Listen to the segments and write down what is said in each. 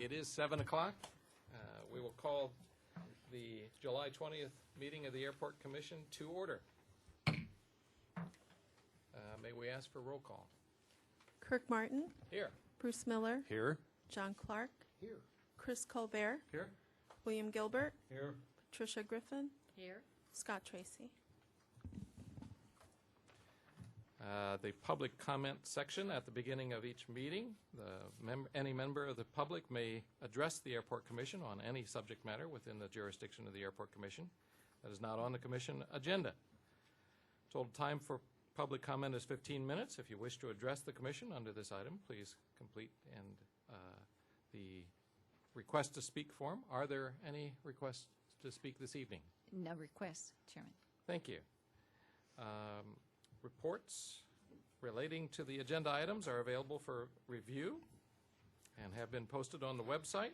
It is 7 o'clock. We will call the July 20th meeting of the Airport Commission to order. May we ask for roll call? Kirk Martin, Here. Bruce Miller, Here. John Clark, Here. Chris Colbert, Here. William Gilbert, Here. Patricia Griffin, Here. Scott Tracy. The public comment section at the beginning of each meeting. Any member of the public may address the Airport Commission on any subject matter within the jurisdiction of the Airport Commission that is not on the Commission agenda. Total time for public comment is 15 minutes. If you wish to address the Commission under this item, please complete the request to speak form. Are there any requests to speak this evening? No requests, Chairman. Thank you. Reports relating to the agenda items are available for review and have been posted on the website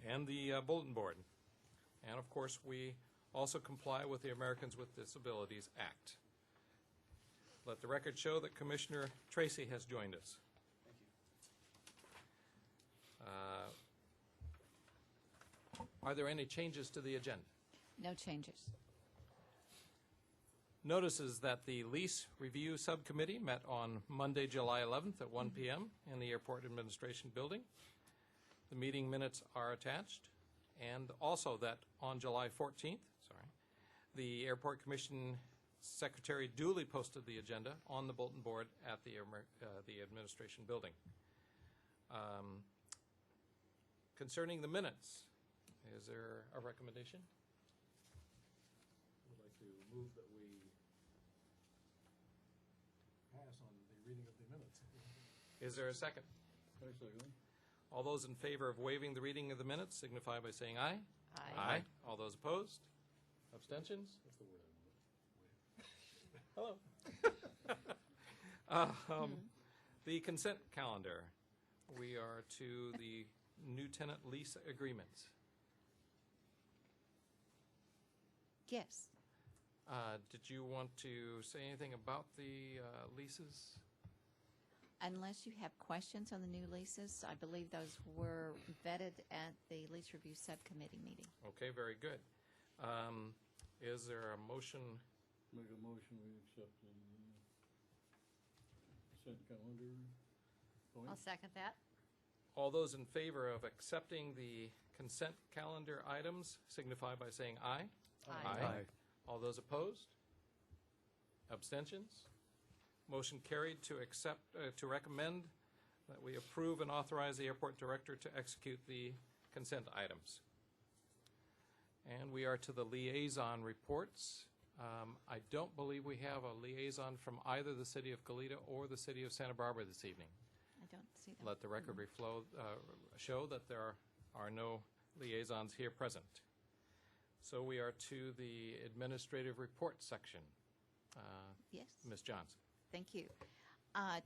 and the bulletin board. And of course, we also comply with the Americans with Disabilities Act. Let the record show that Commissioner Tracy has joined us. Thank you. Are there any changes to the agenda? No changes. Notices that the Lease Review Subcommittee met on Monday, July 11th at 1 p.m. in the Airport Administration Building. The meeting minutes are attached. And also that on July 14th, the Airport Commission Secretary duly posted the agenda on the bulletin board at the Administration Building. Concerning the minutes, is there a recommendation? I would like to move that we pass on the reading of the minutes. Is there a second? All those in favor of waiving the reading of the minutes signify by saying aye. Aye. All those opposed? Abstentions? That's the word I want. Hello. The consent calendar. We are to the new tenant lease agreements. Yes. Did you want to say anything about the leases? Unless you have questions on the new leases, I believe those were vetted at the Lease Review Subcommittee meeting. Okay, very good. Is there a motion? Make a motion, we accept the consent calendar. I'll second that. All those in favor of accepting the consent calendar items signify by saying aye. Aye. All those opposed? Abstentions? Motion carried to accept, to recommend that we approve and authorize the airport director to execute the consent items. And we are to the liaison reports. I don't believe we have a liaison from either the City of Goleta or the City of Santa Barbara this evening. I don't see that. Let the record show that there are no liaisons here present. So we are to the administrative report section. Yes. Ms. Johnson. Thank you.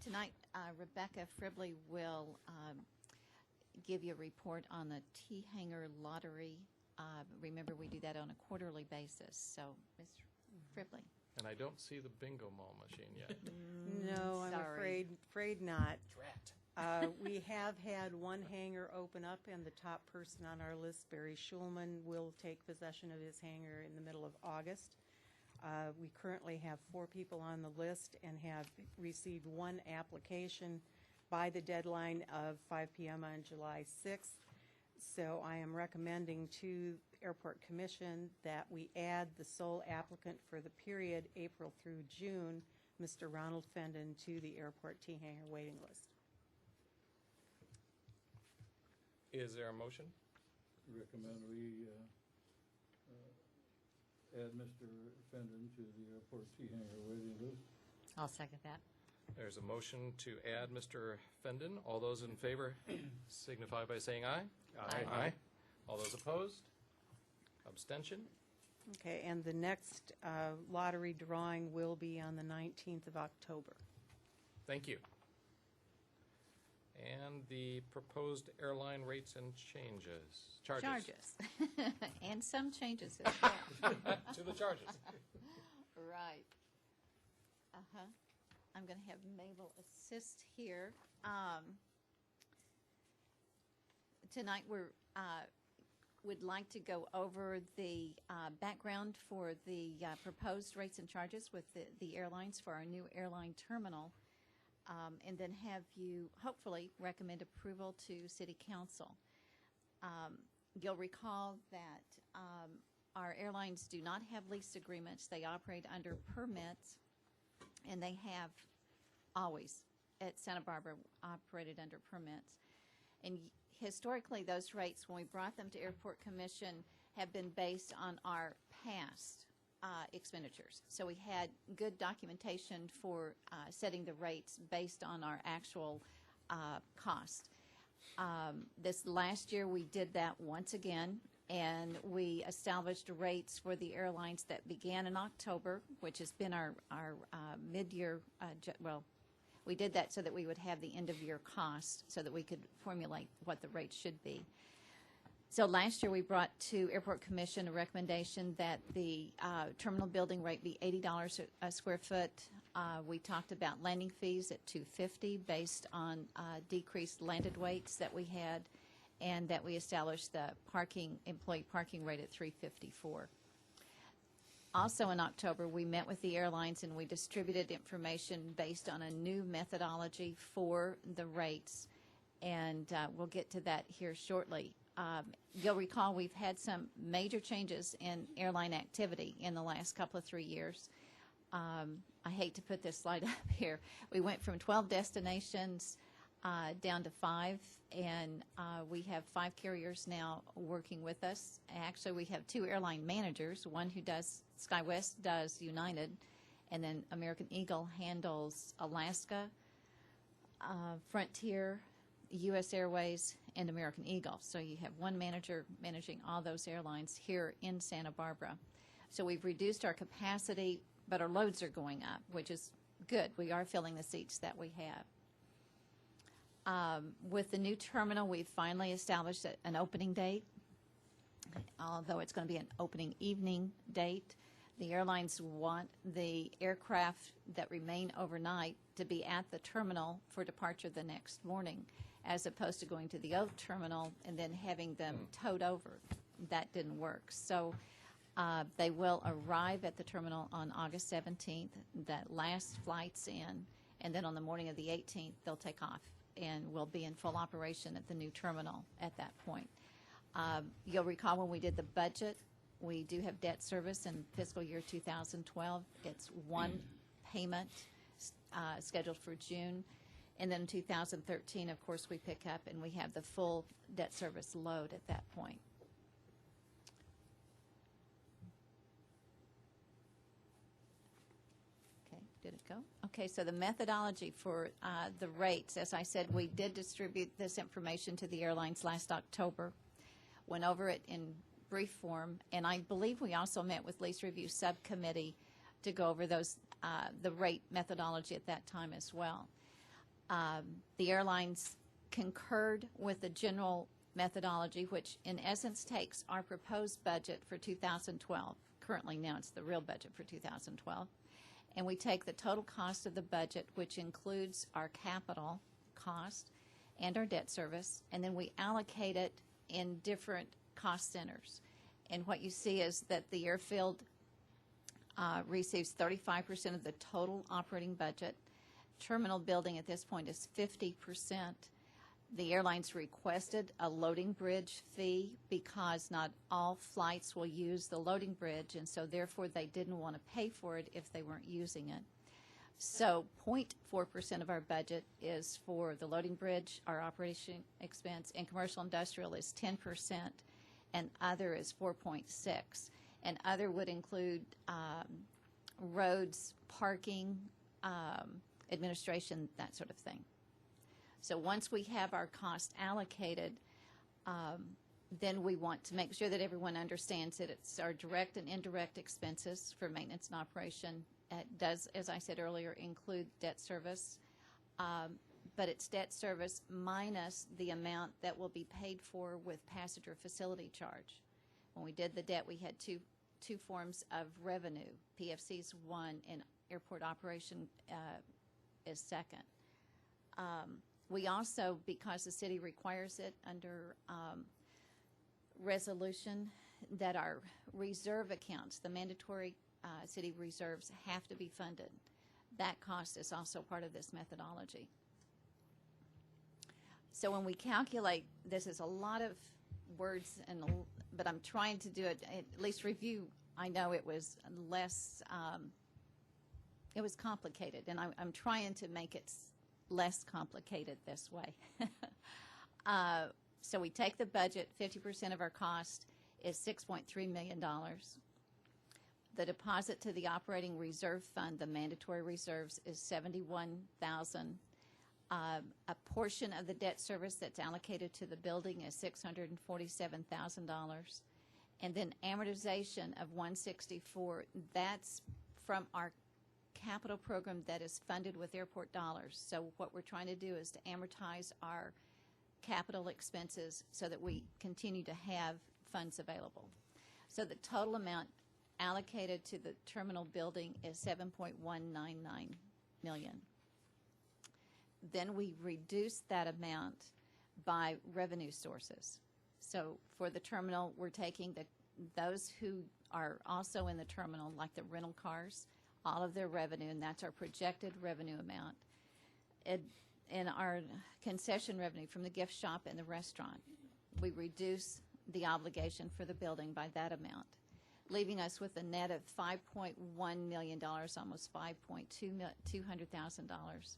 Tonight, Rebecca Fribley will give you a report on the T-Hanger lottery. Remember, we do that on a quarterly basis. So, Ms. Fribley. And I don't see the bingo mall machine yet. No, I'm Sorry. afraid not. Drat. We have had one hangar open up, and the top person on our list, Barry Schulman, will take possession of his hangar in the middle of August. We currently have 4 people on the list and have received 1 application by the deadline of 5 p.m. on July 6th. So I am recommending to Airport Commission that we add the sole applicant for the period April through June, Mr. Ronald Fendon, to the airport T-Hanger waiting list. Is there a motion? Recommend we add Mr. Fendon to the airport T-Hanger waiting list. I'll second that. There's a motion to add Mr. Fendon. All those in favor signify by saying aye. Aye. All those opposed? Abstention? Okay, and the next lottery drawing will be on the 19th of October. Thank you. And the proposed airline rates and charges. And some changes as well. To the charges. Right. I'm going to have Mabel assist here. Tonight, would like to go over the background for the proposed rates and charges with the airlines for our new airline terminal, and then have you hopefully recommend approval to City Council. You'll recall that our airlines do not have lease agreements. They operate under permits, and they have always at Santa Barbara operated under permits. And historically, those rates, when we brought them to Airport Commission, have been based on our past expenditures. So we had good documentation for setting the rates based on our actual cost. This last year, we did that once again, and we established rates for the airlines that began in October, which has been our mid-year, we did that so that we would have the end-of-year cost so that we could formulate what the rates should be. So last year, we brought to Airport Commission a recommendation that the terminal building rate be $80 a square foot. We talked about landing fees at $250 based on decreased landed weights that we had, and that we established the employee parking rate at $354. Also in October, we met with the airlines and we distributed information based on a new methodology for the rates, and we'll get to that here shortly. You'll recall we've had some major changes in airline activity in the last couple of 3 years. I hate to put this slide up here. We went from 12 destinations down to 5, and we have 5 carriers now working with us. Actually, we have 2 airline managers. One who does SkyWest does United, and then American Eagle handles Alaska, Frontier, U.S. Airways, and American Eagle. So you have one manager managing all those airlines here in Santa Barbara. So we've reduced our capacity, but our loads are going up, which is good. We are filling the seats that we have. With the new terminal, we've finally established an opening date, although it's going to be an opening evening date. The airlines want the aircraft that remain overnight to be at the terminal for departure the next morning, as opposed to going to the old terminal and then having them towed over. That didn't work. So they will arrive at the terminal on August 17th. That last flight's in, and then on the morning of the 18th, they'll take off, and we'll be in full operation at the new terminal at that point. You'll recall when we did the budget, we do have debt service in fiscal year 2012. It's one payment scheduled for June. And then 2013, of course, we pick up and we have the full debt service load at that point. Okay, did it go? Okay, so the methodology for the rates, as I said, we did distribute this information to the airlines last October, went over it in brief form, and I believe we also met with Lease Review Subcommittee to go over those the rate methodology at that time as well. The airlines concurred with the general methodology, which in essence takes our proposed budget for 2012. Currently now it's the real budget for 2012. And we take the total cost of the budget, which includes our capital cost and our debt service, and then we allocate it in different cost centers. And what you see is that the airfield receives 35% of the total operating budget. Terminal building at this point is 50%. The airlines requested a loading bridge fee because not all flights will use the loading bridge, and so therefore they didn't want to pay for it if they weren't using it. So 0.4% of our budget is for the loading bridge, our operation expense, and commercial industrial is 10%, and other is 4.6%. And other would include roads, parking, administration, that sort of thing. So once we have our cost allocated, then we want to make sure that everyone understands that it's our direct and indirect expenses for maintenance and operation. It does, as I said earlier, include debt service, but it's debt service minus the amount that will be paid for with passenger facility charge. When we did the debt, we had two forms of revenue. PFC's one, and airport operation is second. We also, because the city requires it under resolution, that our reserve accounts, the mandatory city reserves, have to be funded. That cost is also part of this methodology. So when we calculate, this is a lot of words, but I'm trying to do it, at least review. I know it was less, it was complicated, and I'm trying to make it less complicated this way. So we take the budget, 50% of our cost is $6.3 million. The deposit to the operating reserve fund, the mandatory reserves, is $71,000. A portion of the debt service that's allocated to the building is $647,000. And then amortization of $164,000, that's from our capital program that is funded with airport dollars. So what we're trying to do is to amortize our capital expenses so that we continue to have funds available. So the total amount allocated to the terminal building is $7.199 million. Then we reduce that amount by revenue sources. So for the terminal, we're taking those who are also in the terminal, like the rental cars, all of their revenue, and that's our projected revenue amount. In our concession revenue from the gift shop and the restaurant, we reduce the obligation for the building by that amount, leaving us with a net of $5.1 million, almost $200,000.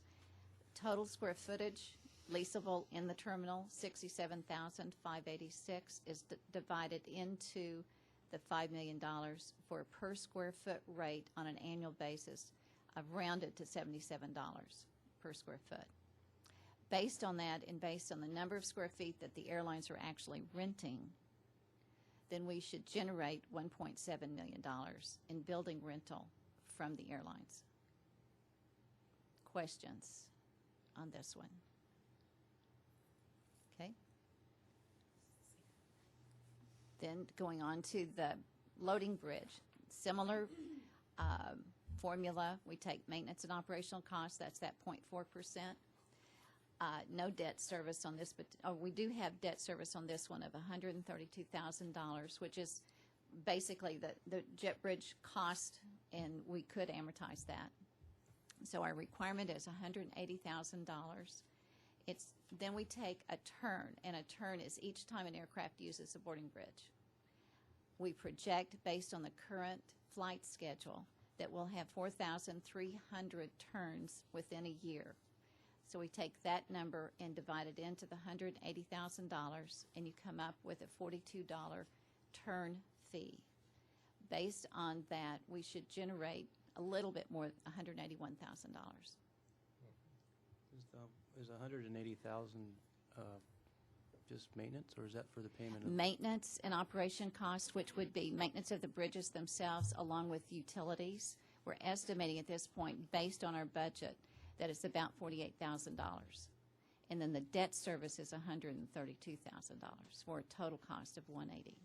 Total square footage leasable in the terminal, 67,586, is divided into the $5 million for a per square foot rate on an annual basis of rounded to $77 per square foot. Based on that, and based on the number of square feet that the airlines are actually renting, then we should generate $1.7 million in building rental from the airlines. Questions on this one? Okay. Then going on to the loading bridge, similar formula. We take maintenance and operational costs, that's that 0.4%. No debt service on this, but we do have debt service on this one of $132,000, which is basically the jet bridge cost, and we could amortize that. So our requirement is $180,000. Then we take a turn, and a turn is each time an aircraft uses a boarding bridge. We project, based on the current flight schedule, that we'll have 4,300 turns within a year. So we take that number and divide it into the $180,000, and you come up with a $42 turn fee. Based on that, we should generate a little bit more, $181,000. Is $180,000 just maintenance, or is that for the payment of? Maintenance and operation costs, which would be maintenance of the bridges themselves along with utilities. We're estimating at this point, based on our budget, that it's about $48,000. And then the debt service is $132,000 for a total cost of $180,000.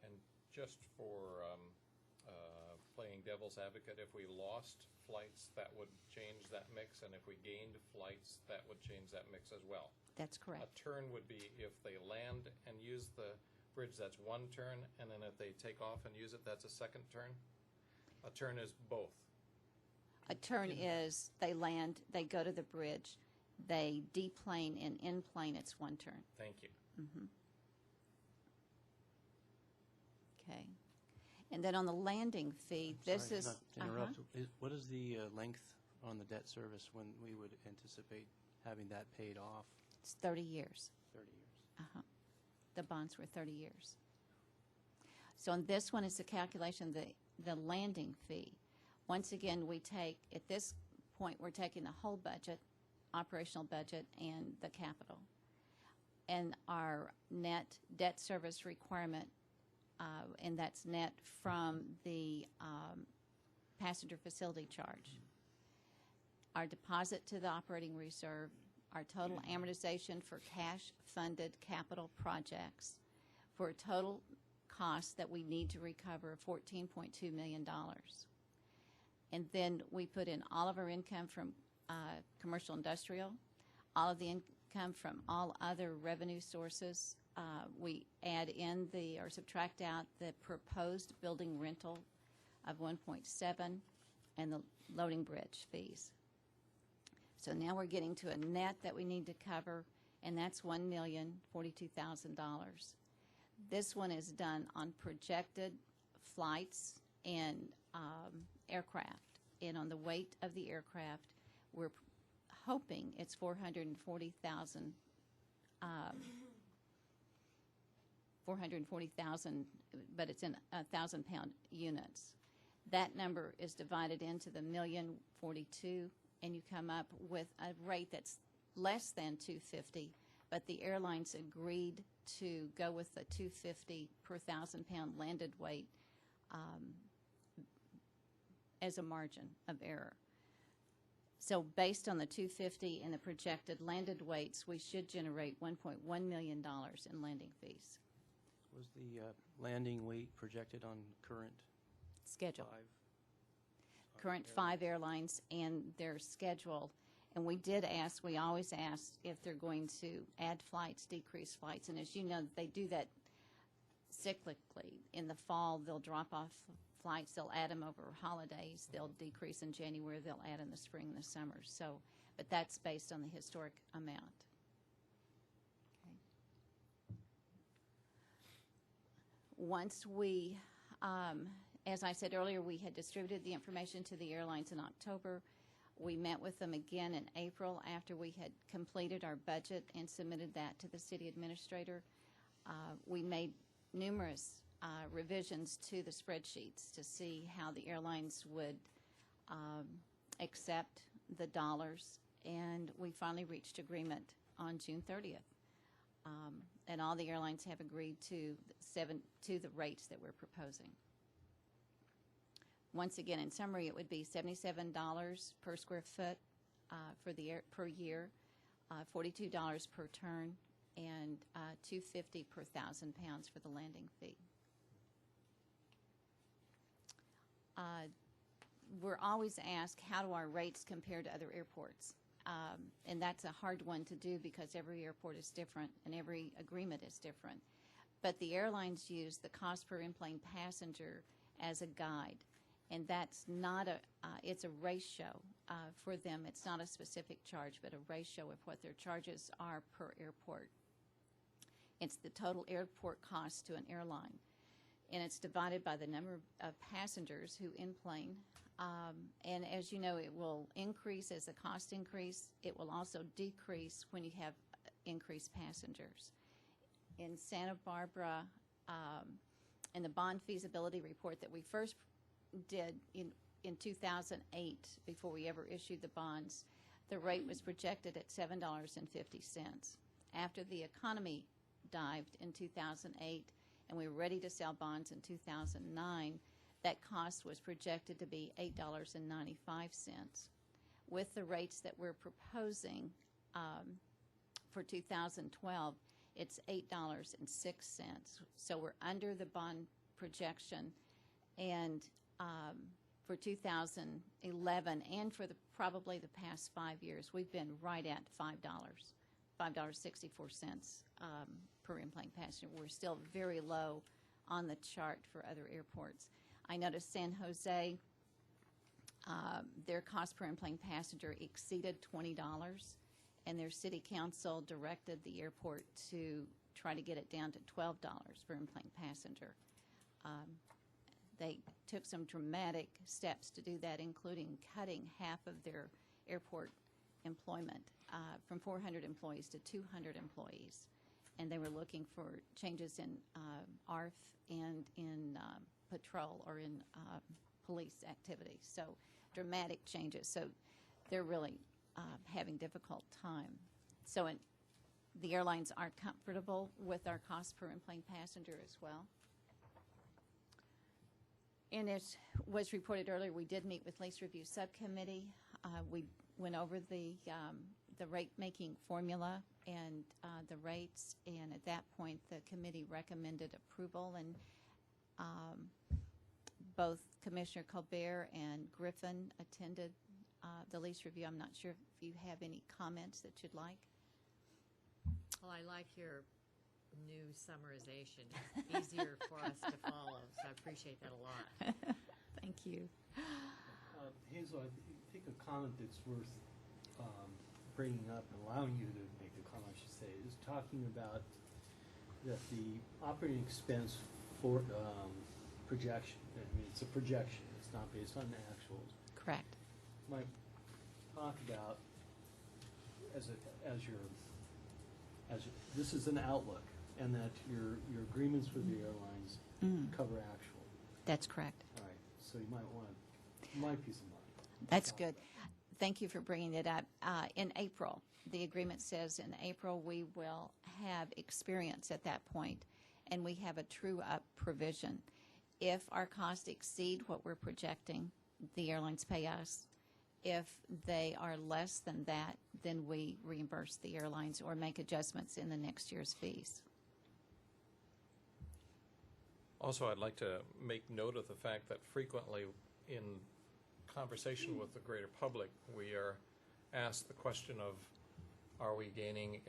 And just for playing devil's advocate, if we lost flights, that would change that mix, and if we gained flights, that would change that mix as well. That's A correct. turn would be if they land and use the bridge, that's one turn, and then if they take off and use it, that's a second turn. A turn is both. A turn is they land, they go to the bridge, they deplane, and in plane it's one turn. Thank you. Okay. And then on the landing fee, this Sorry, is not to interrupt. What is the length on the debt service when we would anticipate having that paid off? it's 30 years. 30 years. The bonds were 30 years. So on this one is the calculation, the landing fee. Once again, we take, at this point, we're taking the whole budget, operational budget, and the capital. And our net debt service requirement, and that's net from the passenger facility charge. Our deposit to the operating reserve, our total amortization for cash-funded capital projects, for a total cost that we need to recover of $14.2 million. And then we put in all of our income from commercial industrial, all of the income from all other revenue sources. We add in or subtract out the proposed building rental of 1.7 and the loading bridge fees. So now we're getting to a net that we need to cover, and that's $1,042,000. This one is done on projected flights and aircraft. And on the weight of the aircraft, we're hoping it's 440,000, 440,000, but it's in 1,000-pound units. That number is divided into the $1,042,000, and you come up with a rate that's less than $250, but the airlines agreed to go with the $250 per 1,000-pound landed weight as a margin of error. So based on the $250 and the projected landed weights, we should generate $1.1 million in landing fees. Was the landing weight projected on current Schedule. five? Current airlines? 5 airlines and their schedule. And we always ask if they're going to add flights, decrease flights. And as you know, they do that cyclically. In the fall, they'll drop off flights, they'll add them over holidays, they'll decrease in January, they'll add in the spring and the summer. So, but that's based on the historic amount. Okay. Once we, as I said earlier, we had distributed the information to the airlines in October. We met with them again in April after we had completed our budget and submitted that to the city administrator. We made numerous revisions to the spreadsheets to see how the airlines would accept the dollars, and we finally reached agreement on June 30th. And all the airlines have agreed to the rates that we're proposing. Once again, in summary, it would be $77 per square foot per year, $42 per turn, and $250 per 1,000 pounds for the landing fee. We're always asked, how do our rates compare to other airports? And that's a hard one to do because every airport is different and every agreement is different. But the airlines use the cost per in-plane passenger as a guide. And that's not it's a ratio for them. It's not a specific charge, but a ratio of what their charges are per airport. It's the total airport cost to an airline. And it's divided by the number of passengers who in-plane. And as you know, it will increase as the cost increase. It will also decrease when you have increased passengers. In Santa Barbara, in the bond feasibility report that we first did in 2008, before we ever issued the bonds, the rate was projected at $7.50. After the economy dived in 2008 and we were ready to sell bonds in 2009, that cost was projected to be $8.95. With the rates that we're proposing for 2012, it's $8.06. So we're under the bond projection, and for 2011 and for probably the past 5 years, we've been right at $5.64 per in-plane passenger. We're still very low on the chart for other airports. I noticed San Jose, their cost per in-plane passenger exceeded $20, and their city council directed the airport to try to get it down to $12 per in-plane passenger. They took some dramatic steps to do that, including cutting half of their airport employment from 400 employees to 200 employees. And they were looking for changes in ARF and in patrol or in police activity. So dramatic changes. So they're really having difficult time. So the airlines are comfortable with our cost per in-plane passenger as well. And as was reported earlier, we did meet with Lease Review Subcommittee. We went over the rate-making formula and the rates, and at that point, the committee recommended approval, and both Commissioner Colbert and Griffin attended the lease review. I'm not sure if you have any comments that you'd like. I like your new summarization. It's easier for us to follow, so I appreciate that a lot. Thank you. Hazel, I think a comment that's worth bringing up and allowing you to make a comment, I should say, is talking about that the operating expense for projection. I mean, it's a projection. It's not based on the actuals. Correct. Might talk about this is an outlook, and that your agreements with the airlines cover actual. That's correct. All right, so you might want my peace of mind. That's good. Thank you for bringing it up. In April, the agreement says in April we will have experience at that point, and we have a true-up provision. If our costs exceed what we're projecting, the airlines pay us. If they are less than that, then we reimburse the airlines or make adjustments in the next year's fees. Also, I'd like to make note of the fact that frequently in conversation with the greater public, we are asked the question of, are we gaining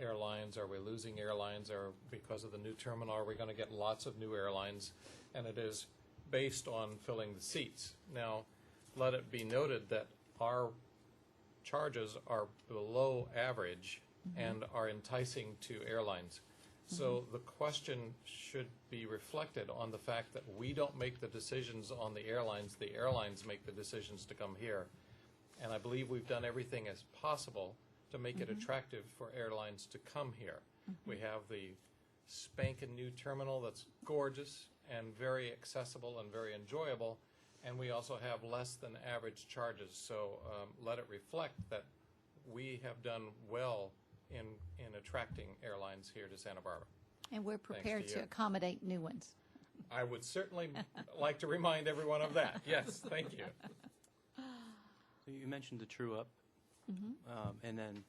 airlines, are we losing airlines, or because of the new terminal, are we going to get lots of new airlines? And it is based on filling the seats. Now, let it be noted that our charges are below average and are enticing to airlines. So the question should be reflected on the fact that we don't make the decisions on the airlines make the decisions to come here. And I believe we've done everything as possible to make it attractive for airlines to come here. We have the spanking new terminal that's gorgeous and very accessible and very enjoyable, and we also have less than average charges. So let it reflect that we have done well in attracting airlines here to Santa Barbara. And we're prepared to to you. accommodate new ones. I would certainly like to remind everyone of that. Yes, thank you. So you mentioned the true up, and then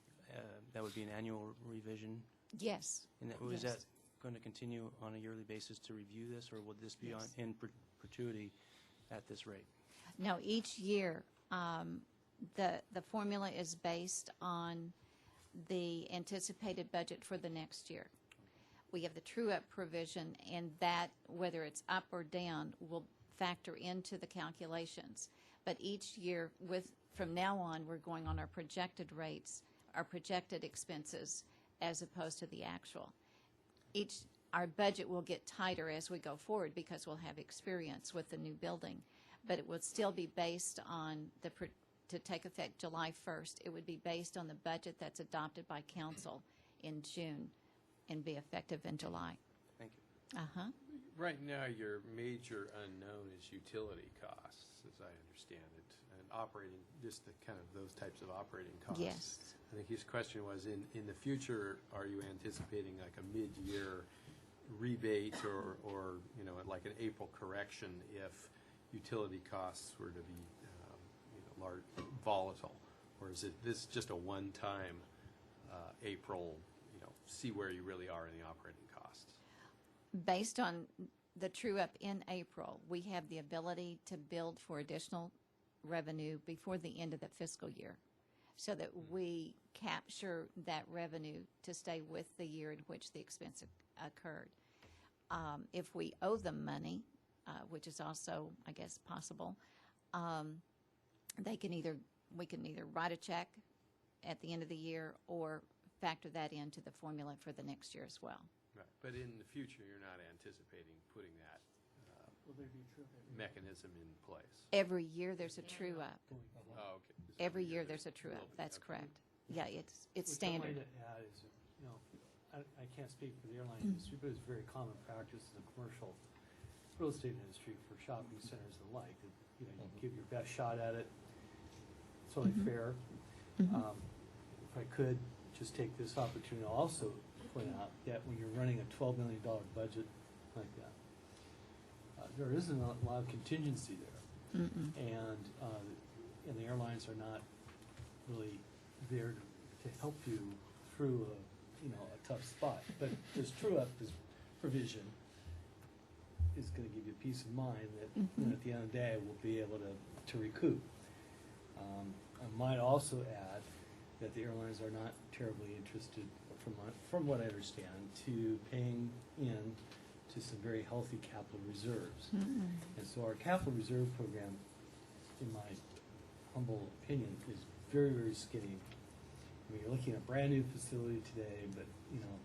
that would be an annual revision. Yes. And is that going to continue on a yearly basis to review this, or would this be in perpetuity at this rate? No, each year, the formula is based on the anticipated budget for the next year. We have the true-up provision, and that, whether it's up or down, will factor into the calculations. But each year, from now on, we're going on our projected rates, our projected expenses, as opposed to the actual. Our budget will get tighter as we go forward because we'll have experience with the new building, but it would still be based on to take effect July 1st. It would be based on the budget that's adopted by council in June and be effective in July. Thank you. Right now, your major unknown is utility costs, as I understand it, and operating, just the kind of those types of operating costs. Yes. I think his question was, in the future, are you anticipating like a mid-year rebate or like an April correction if utility costs were to be large, volatile, or is this just a one-time April? See where you really are in the operating costs. Based on the true-up in April, we have the ability to build for additional revenue before the end of the fiscal year so that we capture that revenue to stay with the year in which the expense occurred. If we owe them money, which is also, I guess, possible, we can either write a check at the end of the year or factor that into the formula for the next year as well. Right. But in the future, you're not anticipating putting that mechanism in place. Every year there's a true-up. Oh, okay. Every year there's a true-up. That's correct. Yeah, it's standard. What I might add is, I can't speak for the airline industry, but it's very common practice in the commercial real estate industry for shopping centers and the like. That, you give your best shot at it. It's only fair. If I could just take this opportunity to also point out that when you're running a $12 million budget like that, there isn't a lot of contingency there, and the airlines are not really there to help you through a tough spot. But this true-up, this provision, is going to give you peace of mind that at the end of the day we'll be able to recoup. I might also add that the airlines are not terribly interested from what I understand, to paying in to some very healthy capital reserves. And so our capital reserve program, in my humble opinion, is very, very skinny. I mean, you're looking at a brand new facility today, but, you know,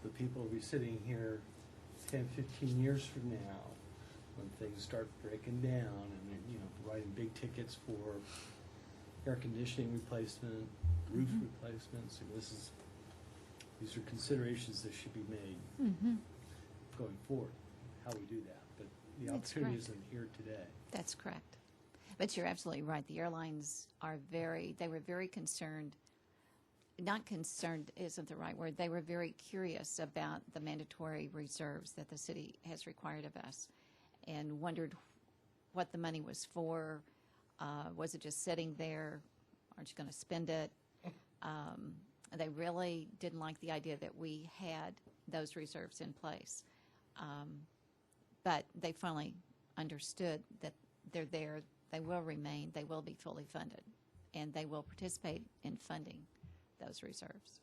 the people will be sitting here 10, 15 years from now, when things start breaking down and, you know, providing big tickets for air conditioning replacement, roof replacements. And these are considerations that should be made going forward, how we do that. But the That's opportunity correct. isn't here today. That's correct. But you're absolutely right. The airlines they were very concerned. Not concerned isn't the right word. They were very curious about the mandatory reserves that the city has required of us and wondered what the money was for. Was it just sitting there? Aren't you going to spend it? They really didn't like the idea that we had those reserves in place. But they finally understood that they're there, they will remain, they will be fully funded, and they will participate in funding those reserves.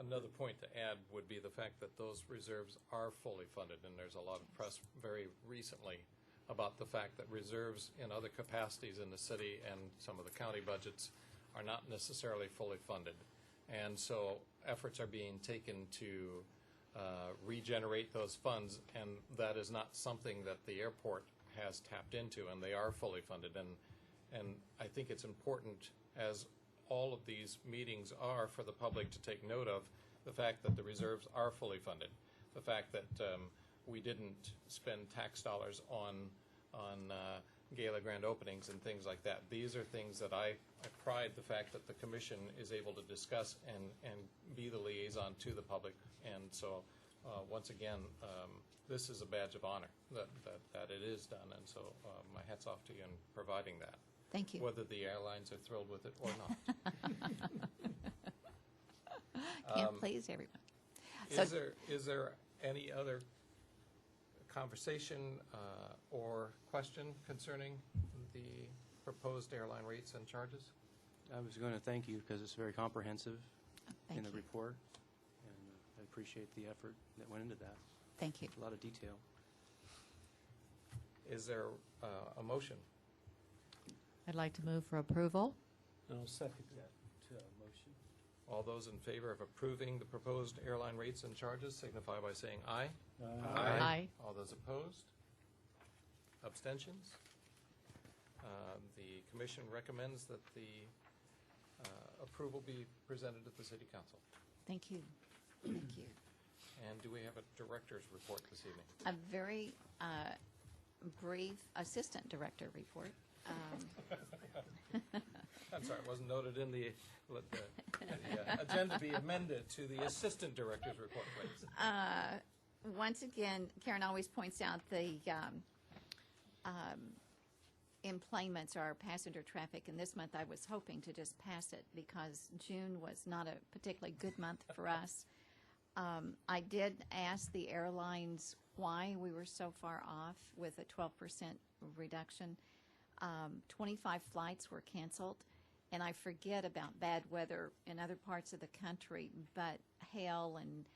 Another point to add would be the fact that those reserves are fully funded, and there's a lot of press very recently about the fact that reserves in other capacities in the city and some of the county budgets are not necessarily fully funded. And so efforts are being taken to regenerate those funds, and that is not something that the airport has tapped into, and they are fully funded. And I think it's important, as all of these meetings are, for the public to take note of the fact that the reserves are fully funded, the fact that we didn't spend tax dollars on gala grand openings and things like that. These are things that I pride the fact that the commission is able to discuss and be the liaison to the public. And so once again, this is a badge of honor that it is done. And so my hat's off to you in providing that. Thank you. Whether the airlines are thrilled with it or not. Can't please everyone. So, Is there any other conversation or question concerning the proposed airline rates and charges? I was going to thank you because it's very comprehensive thank in the you. report, and I appreciate the effort that went into that. Thank you. A lot of detail. Is there a motion? I'd like to move for approval. And I'll second that motion. All those in favor of approving the proposed airline rates and charges signify by saying aye. Aye. All those opposed? Abstentions? The commission recommends that the approval be presented at the city council. Thank you. Thank you. And do we have a director's report this evening? A very brief assistant director report. I'm sorry, it wasn't noted in the agenda be amended to the assistant director's report, please. Once again, Karen always points out the employments are passenger traffic, and this month I was hoping to just pass it because June was not a particularly good month for us. I did ask the airlines why we were so far off with a 12% reduction. 25 flights were canceled, and I forget about bad weather in other parts of the country, but hail and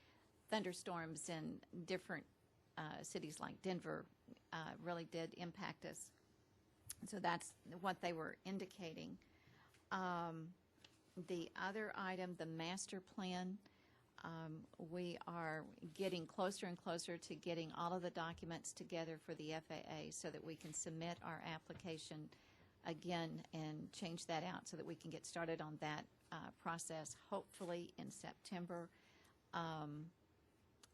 thunderstorms in different cities like Denver really did impact us. So that's what they were indicating. The other item, the master plan, we are getting closer and closer to getting all of the documents together for the FAA so that we can submit our application again and change that out so that we can get started on that process hopefully in September.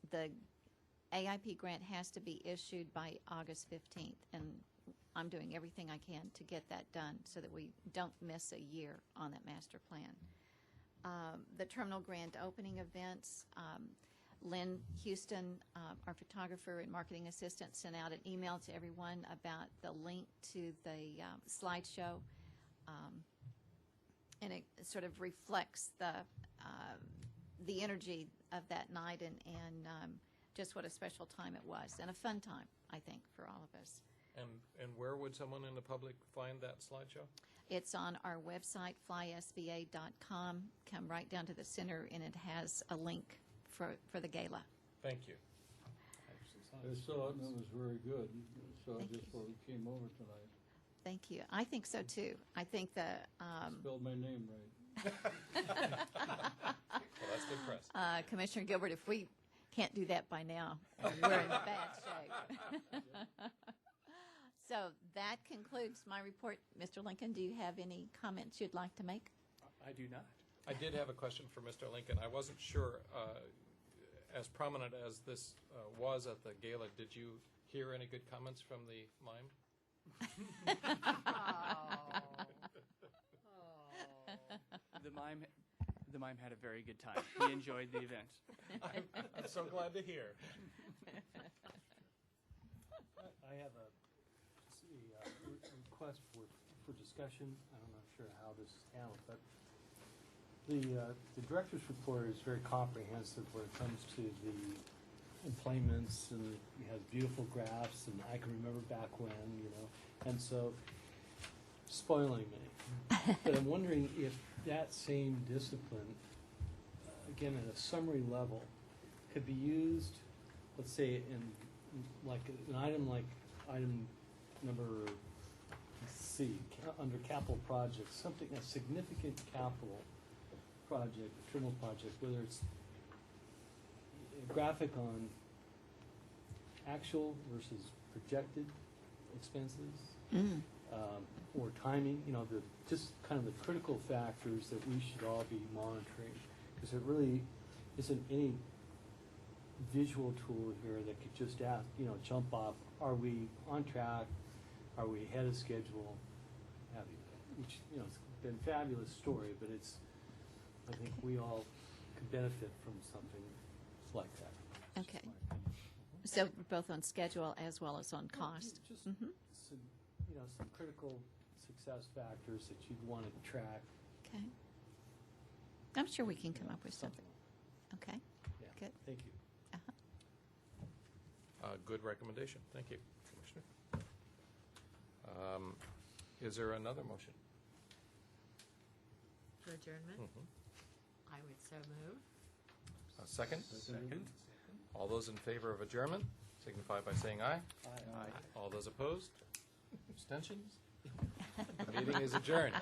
The AIP grant has to be issued by August 15th, and I'm doing everything I can to get that done so that we don't miss a year on that master plan. The terminal grand opening events, Lynn Houston, our photographer and marketing assistant, sent out an email to everyone about the link to the slideshow, and it sort of reflects the energy of that night and just what a special time it was, and a fun time, I think, for all of us. And where would someone in the public find that slideshow? It's on our website, flysba.com. Come right down to the center, and it has a link for the gala. Thank you. I saw it and it was very good, so I Thank just you. came over tonight. Thank you. I think so, too. I think the Spelled my name right. Well, that's good press. Commissioner Gilbert, if we can't do that by now, we're in bad shape. So that concludes my report. Mr. Lincoln, do you have any comments you'd like to make? I do not. I did have a question for Mr. Lincoln. I wasn't sure, as prominent as this was at the gala, did you hear any good comments from the mime? The mime had a very good time. He enjoyed the event. I'm so glad to hear. I have a request for discussion. I'm not sure how this is handled, but the director's report is very comprehensive when it comes to the employments, and it has beautiful graphs, and I can remember back when, and so spoiling me. But I'm wondering if that same discipline, again, at a summary level, could be used, let's say, in like an item like item number C, under capital projects, something, a significant capital project, criminal project, whether it's a graphic on actual versus projected expenses, or timing, just kind of the critical factors that we should all be monitoring, because there really isn't any visual tool here that could just jump off, are we on track, are we ahead of schedule, which, it's been a fabulous story, but I think we all could benefit from something like that. Okay. So both on schedule as well as on cost. Just some critical success factors that you'd want to track. Okay. I'm sure we can come up with something. Okay. Yeah. Good. Thank you. Good recommendation. Thank you, Commissioner. Is there another motion? For adjournment? I would so move. A second? Second. All those in favor of adjournment signify by saying aye. Aye. All those opposed? Abstentions? The meeting is adjourned.